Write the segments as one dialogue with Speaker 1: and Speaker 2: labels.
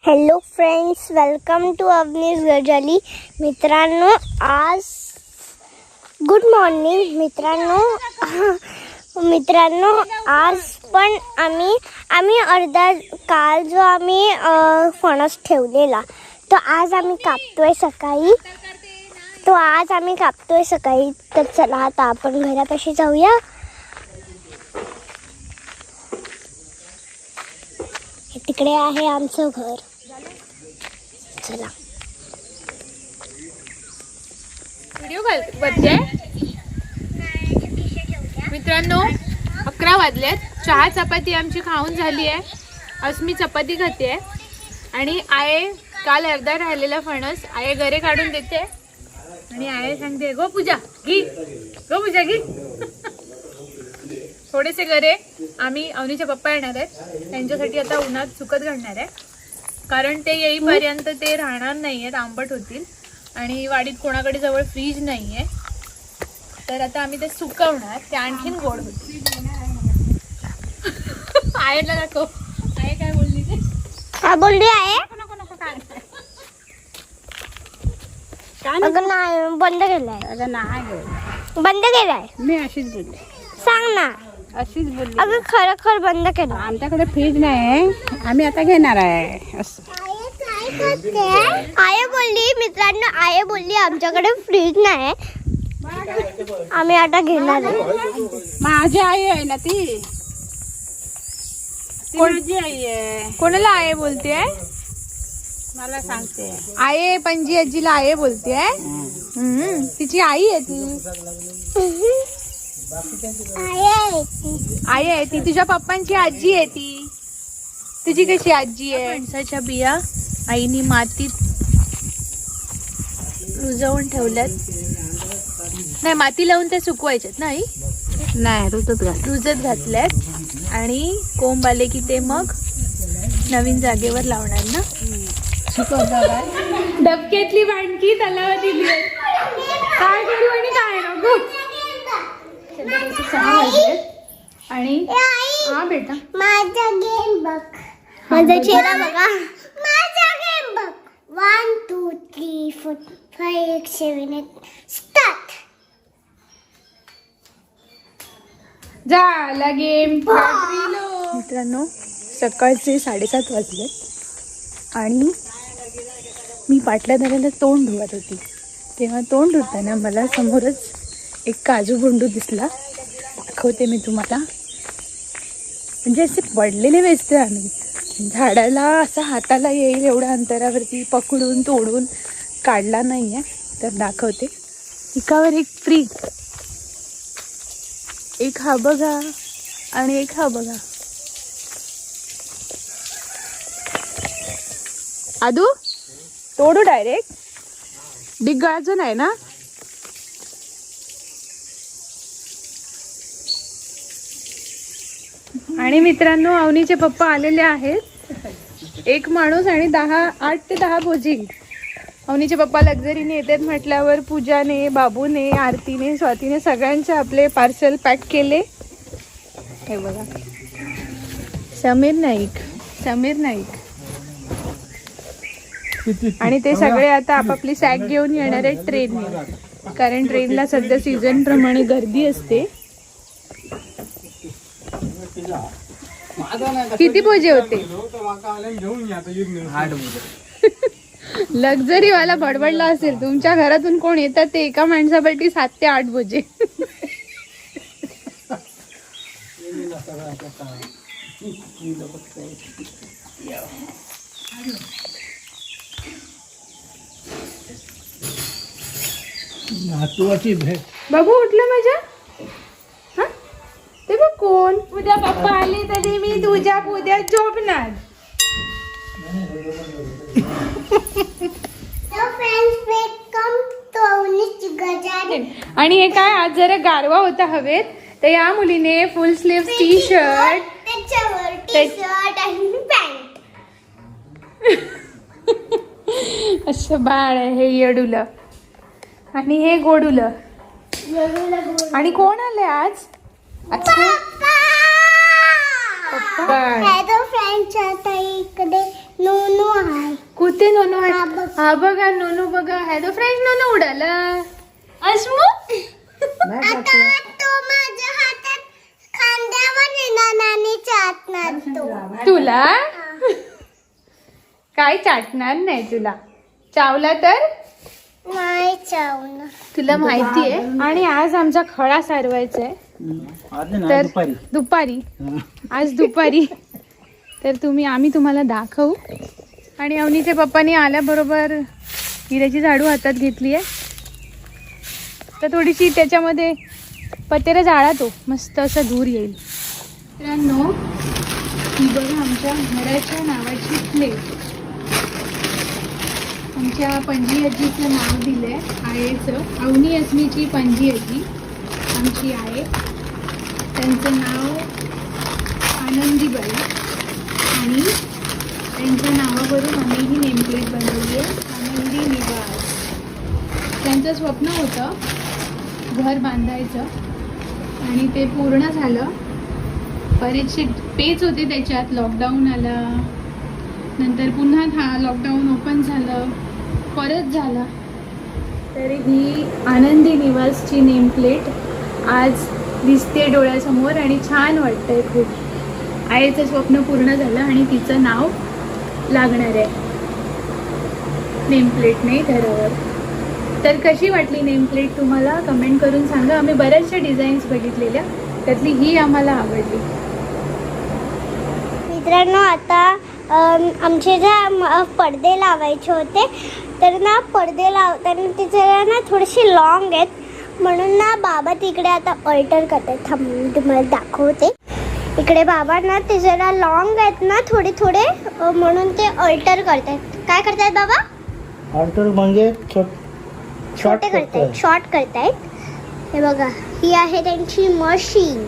Speaker 1: Hello friends, welcome to अवनीस गजाली. मित्रांनो, आज गुड मॉर्निंग मित्रांनो. आज पण आम्ही अर्धा काल जो आम्ही फणस ठेवलेला तो आज आम्ही कापतोय सकाळी. तर चला आता आपण घरापाशी जाऊया. तिकडे आहे आमचं घर. चला.
Speaker 2: व्हिडिओ बघते मित्रांनो. 11 वाजलेत. चहा चपाती आमची खाऊन झाली आहे. आज मी चपाती खाते आणि आये काल अर्धा राहिलेला फणस आये घरे काढून देते आणि आये सांगते गो पूजा घे. थोडेसे गरे आम्ही अवनीचे पप्पा येणार आहेत त्यांच्यासाठी आता उन्हात सुकत घालणार आहे, कारण ते येईपर्यंत ते राहणार नाही आहेत, आंबट होतील आणि वाडीत कोणाकडे जवळ फ्रीज नाही आहे. तर आता आम्ही ते सुकवणार, ते आणखीन गोड होतील. आयला दाखव. आय काय बोलली ते?
Speaker 1: काय बोलली आहे?
Speaker 2: नको काय
Speaker 1: अगं नाही, बंद केलाय.
Speaker 2: अगं नाही,
Speaker 1: बंद केलाय.
Speaker 2: मी अशीच बोलले.
Speaker 1: सांग ना.
Speaker 2: अशीच बोलली.
Speaker 1: अगं खरं बंद केलं.
Speaker 2: आमच्याकडे फ्रीज नाही, आम्ही आता घेणार आहे असं.
Speaker 1: आय बोलली मित्रांनो, आमच्याकडे फ्रीज नाही, आम्ही आता घेणार आहे.
Speaker 2: माझी आई आहे ना ती. माझी आई आहे. कोणाला आये बोलते? मला सांगते. आये पणजी आजीला आये बोलते. तिची आई आहे ती. आई आहे ती. तुझ्या पप्पांची आजी आहे ती. तुझी कशी आजी आहे? फणसाच्या बिया आईनी मातीत रुजवून ठेवल्यात. नाही, माती लावून त्या सुकवायच्यात ना आई? नाही, रुजत घातल्यात आणि कोंब आले की ते मग नवीन जागेवर लावणार ना. डबक्यातली भांडकी तलावात दिली. काय करू आणि काय नको. 6 वाजलेत आणि हा बेटा
Speaker 1: माझा गेम बघ, माझा चेहरा बघा. माझा गेम बघ. 1 2 3 4 5 6 7 8 स्टार्ट.
Speaker 2: झाला गेम. मित्रांनो, सकाळचे 7:30 वाजलेत आणि मी पाटल्या धरायला तोंड धुवत होती. तेव्हा तोंड धुताना मला समोरच एक काजू बोंडू दिसला. दाखवते मी तुम्हाला. म्हणजे असे पडलेले वेचते आम्ही झाडाला, असा हाताला येईल एवढ्या अंतरावरती पकडून तोडून काढला नाही आहे. तर दाखवते. एकावर एक फ्री. एक हा बघा आणि एक हा बघा. आदू तोडू डायरेक्ट. डिग्गाळाचं नाही ना. आणि मित्रांनो, अवनीचे पप्पा आलेले आहेत. एक माणूस आणि 8 ते 10 भोजी. अवनीचे पप्पा लक्झरीने येतात म्हटल्यावर पूजाने, बाबूने, आरतीने, स्वातीने सगळ्यांचे आपले पार्सल पॅक केले. हे बघा, समीर नाईक आणि ते सगळे आता आपापली सॅक घेऊन येणार आहेत ट्रेनने, कारण ट्रेनला सध्या सीझन प्रमाणे गर्दी असते. किती भोजे होते? लक्झरी वाला बडबडला असेल. तुमच्या घरातून कोण येतात ते एका माणसासाठी 7 ते 8 भोजे. बाबू उठलं माझ्या. हा, ते बघ कोण. उद्या पप्पा आले तरी मी तुझ्या उद्या झोपणार. आणि हे काय, आज जरा गारवा होता हवेत, तर या मुलीने फुल स्लीव्ह टी शर्ट,
Speaker 1: आणि पॅन्ट.
Speaker 2: असं बाळ आहे हे येडूलं आणि हे गोडूलं. आणि कोण आले आज? पप्पा.
Speaker 1: फ्रेंड्स आता इकडे नोनू आहे.
Speaker 2: कुठे नोनू
Speaker 1: हा
Speaker 2: आहे?
Speaker 1: बघ.
Speaker 2: हा बघा नोनू बघा. हॅलो फ्रेंड्स, नोनू उडाला. अश्मू
Speaker 1: आता तो माझ्या हातात खांद्यावर येणार आणि चाटणार तो.
Speaker 2: तुला काय चाटणार नाही तुला. चावला तर
Speaker 1: नाही चावणार.
Speaker 2: तुला माहिती आहे. आणि आज आमचा खळा सारवायचा आहे. तर दुपारी आज दुपारी तर आम्ही तुम्हाला दाखवू. आणि अवनीच्या पप्पानी आल्याबरोबर हिऱ्याची झाडू हातात घेतली आहे. तर थोडीशी त्याच्यामध्ये पतेरा जाळा तो मस्त असा धूर येईल. मित्रांनो, ही बघा आमच्या घराच्या नावाची प्लेट. आमच्या पणजी आजीचं नाव दिलंय आईचं. अवनी अस्मीची पणजी आजी आमची आहे. त्यांचं नाव आनंदीबाई आणि त्यांच्या नावावरून आम्ही ही नेमप्लेट बनवली आहे, आनंदी निवास. त्यांचं स्वप्न होतं घर बांधायचं आणि ते पूर्ण झालं. बरेचसे पेच होते त्याच्यात. लॉकडाऊन आला, नंतर पुन्हा लॉकडाऊन ओपन झालं, परत झाला. तर ही आनंदी निवासची नेमप्लेट आज दिसते डोळ्यासमोर आणि छान वाटतंय खूप. आईचं स्वप्न पूर्ण झालं आणि तिचं नाव लागणार आहे नेमप्लेटने घरावर. तर कशी वाटली नेमप्लेट तुम्हाला कमेंट करून सांगा. आम्ही बऱ्याचशा डिझाईन्स बघितलेल्या, त्यातली ही आम्हाला आवडली.
Speaker 1: मित्रांनो, आता आमचे जे पडदे लावायचे होते तर ना पडदे लावताना तिचे ना थोडेसे लॉंग आहेत, म्हणून ना बाबा तिकडे आता अल्टर करतात. थांब तुम्हाला दाखवते. इकडे बाबा ना ते जरा लॉंग आहेत ना थोडे थोडे, म्हणून ते अल्टर करतात. काय करतायत बाबा?
Speaker 3: अल्टर म्हणजे
Speaker 1: छोटे करतायत, शॉर्ट करतायत. हे बघा, ही आहे त्यांची मशीन,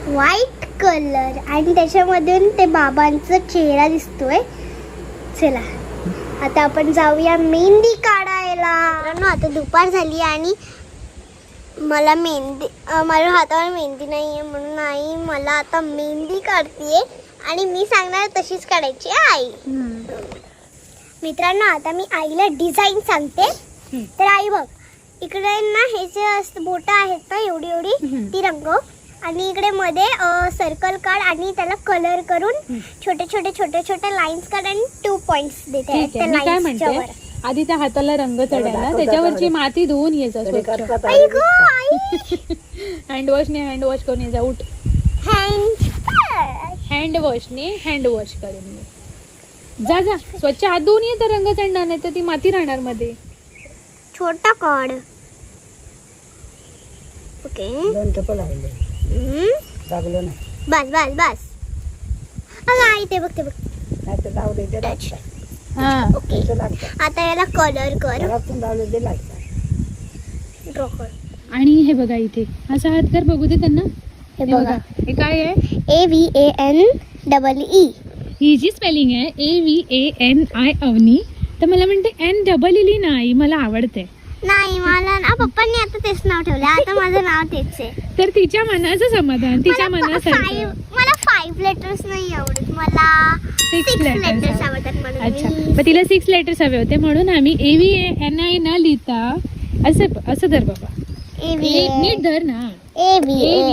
Speaker 1: व्हाईट कलर आणि त्याच्यामधून ते बाबांचा चेहरा दिसतोय. चला आता आपण जाऊया मेहंदी काढायला. आता दुपार झाली आणि मला माझ्या हातावर मेहंदी नाही आहे, म्हणून आई मला आता मेहंदी काढतीये आणि मी सांगणार तशीच काढायची आई. मित्रांनो, आता मी आईला डिझाईन सांगते. तर आई बघ, इकडे ना हे जे बोटं आहेत ना एवढी एवढी ती रंगव आणि इकडे मध्ये सर्कल काढ आणि त्याला कलर करून छोटे छोटे छोटे छोटे लाईन्स काढ आणि 2 पॉइंट्स देते.
Speaker 2: मी काय म्हणते, आधी त्या हाताला रंग चढायला त्याच्यावरची माती धुवून ये जा स्वच्छ. हँड वॉश करून ये जा. उठ, हँड वॉश करून ये जा. स्वच्छ हात धुवून ये, तर रंग चढणार नाही तर ती माती राहणार मध्ये.
Speaker 1: छोटा काढ. ओके, बस बस बस. अगं आई ते बघ ते बघ. ओके, आता याला कलर कर. ड्रॉ कर.
Speaker 2: आणि हे बघा इथे असा हात कर, बघू दे त्यांना. हे बघा, हे काय आहे?
Speaker 1: AVANEE.
Speaker 2: ही जी स्पेलिंग आहे AVANI अवनी, तर मला म्हणते NEE नाही. मला आवडते.
Speaker 1: नाही, मला ना पप्पांनी आता तेच नाव ठेवलं. आता माझं नाव तेच आहे.
Speaker 2: तर तिच्या मनाचं समाधान, तिच्या मनासारखं.
Speaker 1: मला 5 लेटर्स नाही आवडत, मला 6 लेटर्स आवडतात.
Speaker 2: अच्छा, मग तिला 6 लेटर्स हवे होते, म्हणून आम्ही AVANI न लिहिता असं धर बाबा. नीट धर ना.
Speaker 1: AVANIENEE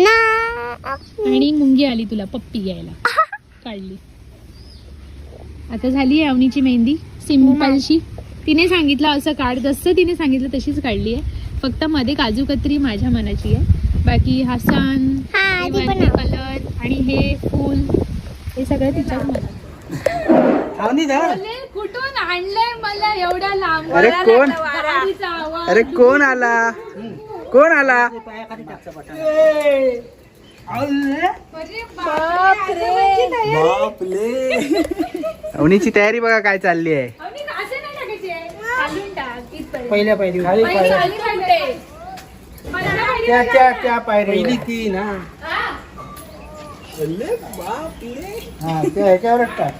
Speaker 1: ना.
Speaker 2: आणि मुंगी आली तुला पप्पी घ्यायला. काढली. आता झाली आहे अवनीची मेहंदी सिंपलशी. तिने सांगितलं असं काढ, जसं तिने सांगितलं तशीच काढली आहे. फक्त मध्ये काजू कतरी माझ्या मनाची आहे, बाकी हसन, कलर आणि हे फूल हे सगळं तिच्याच मनात. कुठून आणलंय मला एवढा लांब?
Speaker 3: अरे कोण? अरे कोण आला? कोण आला? अवनीची तयारी बघा काय चालली आहे. पहिल्या पहिली ती ना ह्याच्यावरच टाक.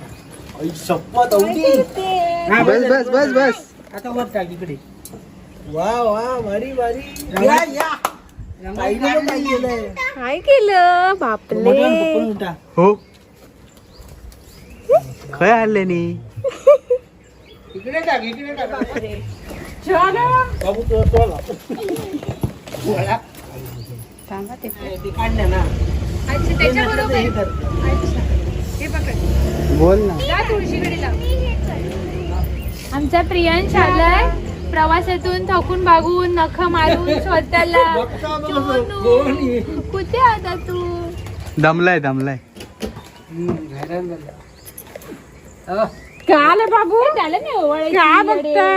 Speaker 3: बस बस बस बस. आता वर टाक इकडे. वा वा, भारी भारी.
Speaker 2: काय केलं बापले.
Speaker 3: हो खय आले नी बोल ना.
Speaker 2: आमचा प्रियांश आलाय प्रवासातून थकून भागून नख मारून स्वतःला. कुठे आता तू.
Speaker 3: दमलाय
Speaker 2: काय बाबू त्याला नाही ओवाळायची. काय बघता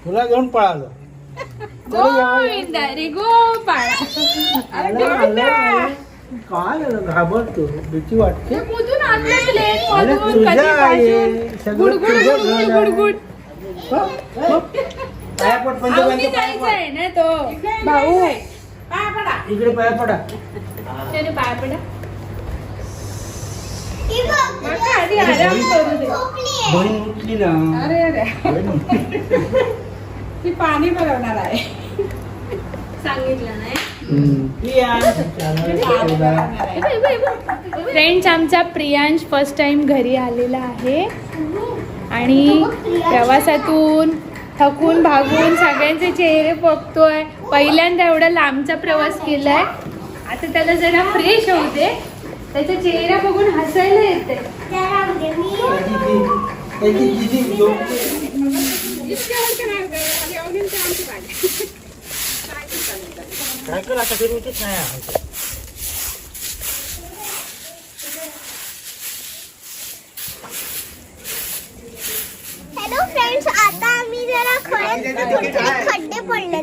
Speaker 3: तुला घेऊन पळालो. काय घाबरतो भीती वाटते.
Speaker 2: भाऊ
Speaker 3: इकडे पाया पडा.
Speaker 2: त्याने पाया पडा.
Speaker 3: बहीण उठली ना.
Speaker 2: ती पाणी भरवणार आहे सांगितलं नाही. फ्रेंड्स आमचा प्रियांश फर्स्ट टाइम घरी आलेला आहे आणि प्रवासातून थकून भागून सगळ्यांचे चेहरे बघतोय. पहिल्यांदा एवढा लांबचा प्रवास केलाय. आता त्याला जरा फ्रेश होऊ दे. त्याचा चेहरा बघून हसायला येते.
Speaker 3: काय कर आता फिरवतेच नाही.
Speaker 1: हॅलो फ्रेंड्स, आता आम्ही जरा खड्डे पडले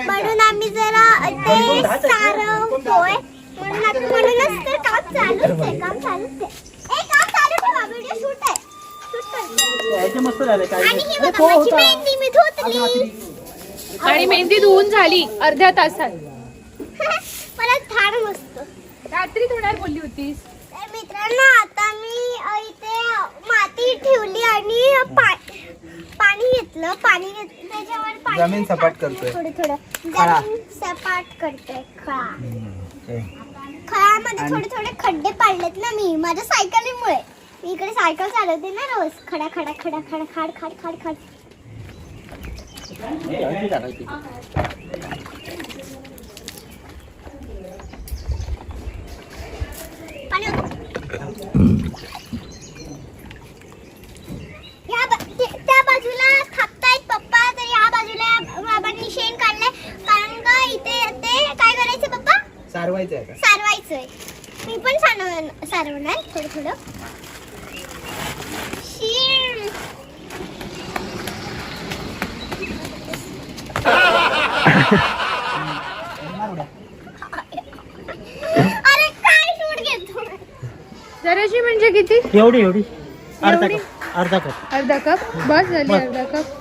Speaker 1: म्हणून आम्ही जरा ते सारवतोय. म्हणूनच तर काम चालूच आहे. काम चालूच आहे. व्हिडिओ शूट आहे.
Speaker 3: मस्त झालं.
Speaker 1: आणि ही बघा माझी मेहंदी मी धुतली.
Speaker 2: आणि मेहंदी धुवून झाली अर्ध्या तासात.
Speaker 1: मला झाड मस्त.
Speaker 2: रात्री धुणार बोलली होतीस.
Speaker 1: तर मित्रांनो, आता मी इथे माती ठेवली आणि पाणी घेतलं. त्याच्यावर
Speaker 3: जमीन सपाट करतोय.
Speaker 1: थोडं जमीन सपाट करतोय. खळामध्ये थोडे खड्डे पाडलेत ना मी माझ्या सायकलीमुळे. मी इकडे सायकल चालवते ना रोज. खडा खडा खडा खडा खाड खाड खाड खाड. त्या बाजूला थापतायत पप्पा. तर या बाजूला बाबांनी शेण काढलंय. कारण का इथे ते काय करायचं पप्पा. सारवायचंय. मी पण सारवणार थोडं. शेण अरे काय सूट घेतो.
Speaker 2: जराशी म्हणजे किती.
Speaker 3: एवढी अर्धा कप
Speaker 2: बस झाली. अर्धा कप.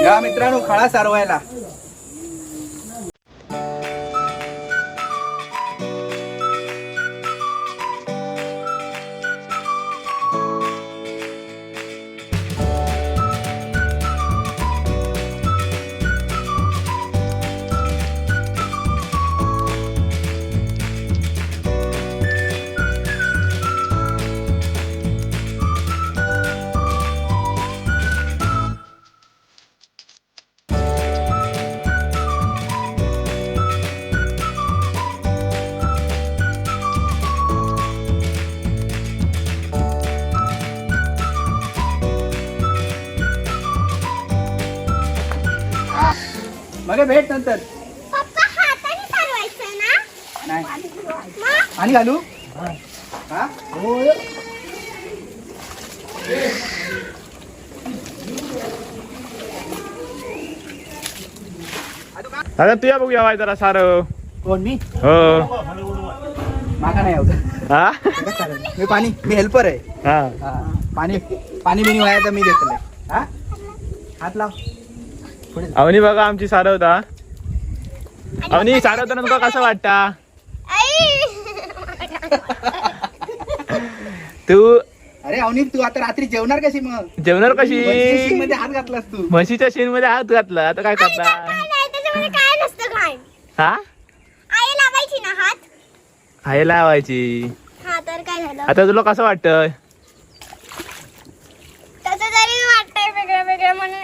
Speaker 3: या मित्रांनो खळा सारवायला. मग भेट नंतर.
Speaker 1: पप्पा हाताने सारवायचं ना.
Speaker 3: नाही आणि घालू. हा
Speaker 4: दादा तुया बघूया जरा सार.
Speaker 3: कोण मी.
Speaker 4: हो
Speaker 3: माका नाही आवडत.
Speaker 4: हा
Speaker 3: मी हेल्पर आहे.
Speaker 4: हा
Speaker 3: पाणी बिनी व्हायचं मी देतले. हा हात लाव.
Speaker 4: अवनी बघा आमची सारवता. अवनी सारवताना तुका कसं वाटता? तू
Speaker 3: अरे अवनी तू आता रात्री जेवणार कशी मग?
Speaker 4: जेवणार कशी?
Speaker 3: मध्ये हात घातलास तू.
Speaker 4: म्हशीच्या शेण मध्ये हात घातला आता काय करता?
Speaker 1: काय नसतं काय
Speaker 4: हा
Speaker 1: आई लावायची ना हात.
Speaker 4: आहे लावायची.
Speaker 1: हा तर काय झालं?
Speaker 4: आता तुला कसं वाटतंय?
Speaker 1: तसं तरी वाटतंय वेगळं वेगळं म्हणून.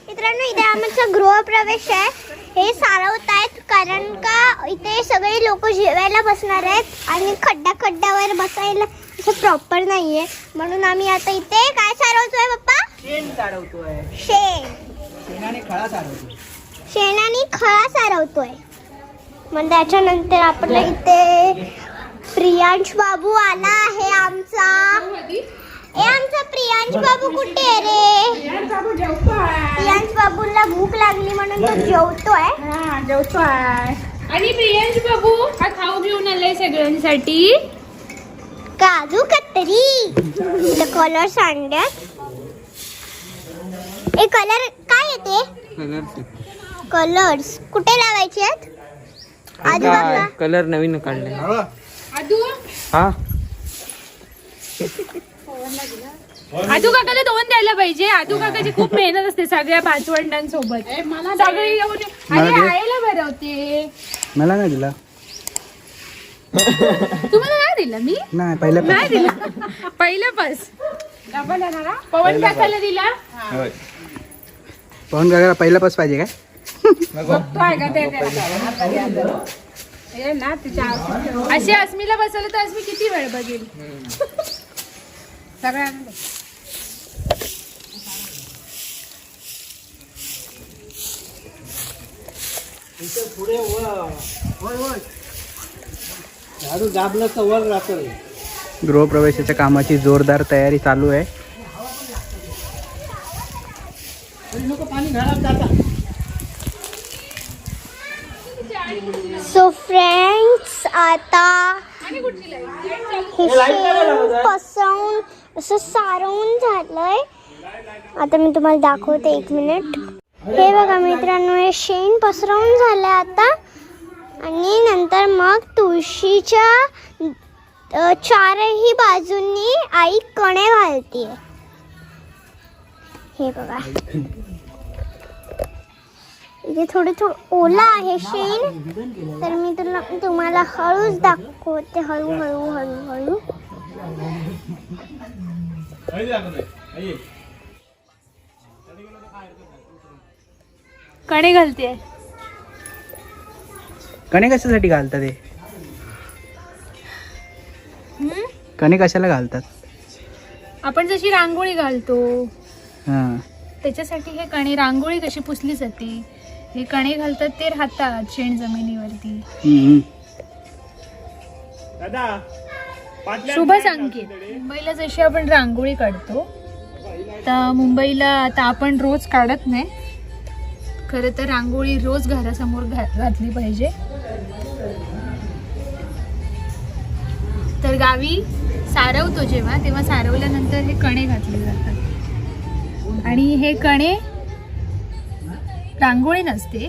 Speaker 1: मित्रांनो इथे आमचा गृहप्रवेश आहे. हे सारवत आहेत कारण का इथे सगळे लोक जेवायला बसणार आहेत आणि खड्ड्यावर बसायला असं प्रॉपर नाहीये म्हणून आम्ही आता इथे काय सारवतोय पप्पा?
Speaker 3: शेण सारवतोय. शेणाने
Speaker 1: खळा सारवतोय. मग त्याच्यानंतर आपल्या इथे प्रियांश बाबू आला आहे आमचा. आमचा प्रियांश बाबू कुठे आहे रे? प्रियांश बाबूला भूक लागली म्हणून तो जेवतोय.
Speaker 2: आणि प्रियांश बाबू हा खाऊ घेऊन आलाय सगळ्यांसाठी.
Speaker 1: काजू कतरी कलर्स आणल्यात. हे कलर काय येते? कलर्स कुठे लावायचे आहेत? आजूबाजूला
Speaker 4: कलर नवीन काढले. हा
Speaker 2: आदू काकाला 2 द्यायला पाहिजे. आदू काकाची खूप मेहनत असते सगळ्या पाचवंडांसोबत. सगळे येऊन आईला भरवते.
Speaker 3: मला नाही दिला.
Speaker 2: तुम्हाला नाही दिला मी?
Speaker 3: नाही पहिल्या
Speaker 2: नाही दिला. पहिल्यापास पवन काकाला दिला.
Speaker 3: पवन काकाला पहिल्यापास पाहिजे काय?
Speaker 2: बघतोय का ते ना तिच्या अशी अस्मीला बसवलं तर अस्मी किती वेळ बघेल. सगळ्यांना
Speaker 3: गृहप्रवेशाच्या कामाची जोरदार तयारी चालू आहे.
Speaker 1: सो फ्रेंड्स आता हे शेण पसरवून असं सारवून झालंय. आता मी तुम्हाला दाखवते 1 मिनिट. हे बघा मित्रांनो हे शेण पसरवून झालंय आता. आणि नंतर मग तुळशीच्या 4ही बाजूंनी आई कणे घालतीये. हे बघा इथे थोडं ओला आहे शेण तर मी तुम्हाला हळूच दाखवते. हळू
Speaker 2: कणे घालते.
Speaker 3: कणे कशासाठी घालतात? हे कणे कशाला घालतात?
Speaker 2: आपण जशी रांगोळी घालतो
Speaker 3: हा
Speaker 2: त्याच्यासाठी हे कणे. रांगोळी कशी पुसली जाते हे कणे घालतात ते राहतात शेण जमिनीवरती. शुभ संकेत. मुंबईला जशी आपण रांगोळी काढतो तर मुंबईला आता आपण रोज काढत नाही. खरं तर रांगोळी रोज घरासमोर घातली पाहिजे. तर गावी सारवतो तेव्हा सारवल्यानंतर हे कणे घातले जातात. आणि हे कणे रांगोळी नसते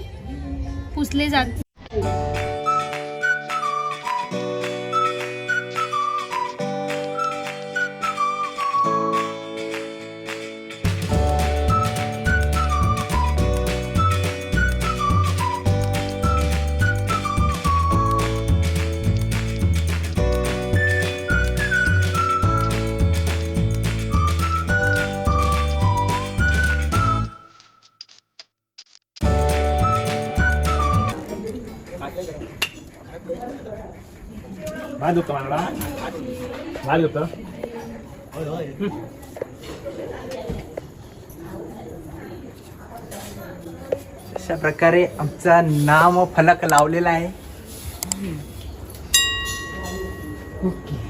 Speaker 2: पुसले जाते.
Speaker 4: भात होतं मला भात होतं.
Speaker 3: अशा प्रकारे आमचा नाम फलक लावलेला आहे. ओके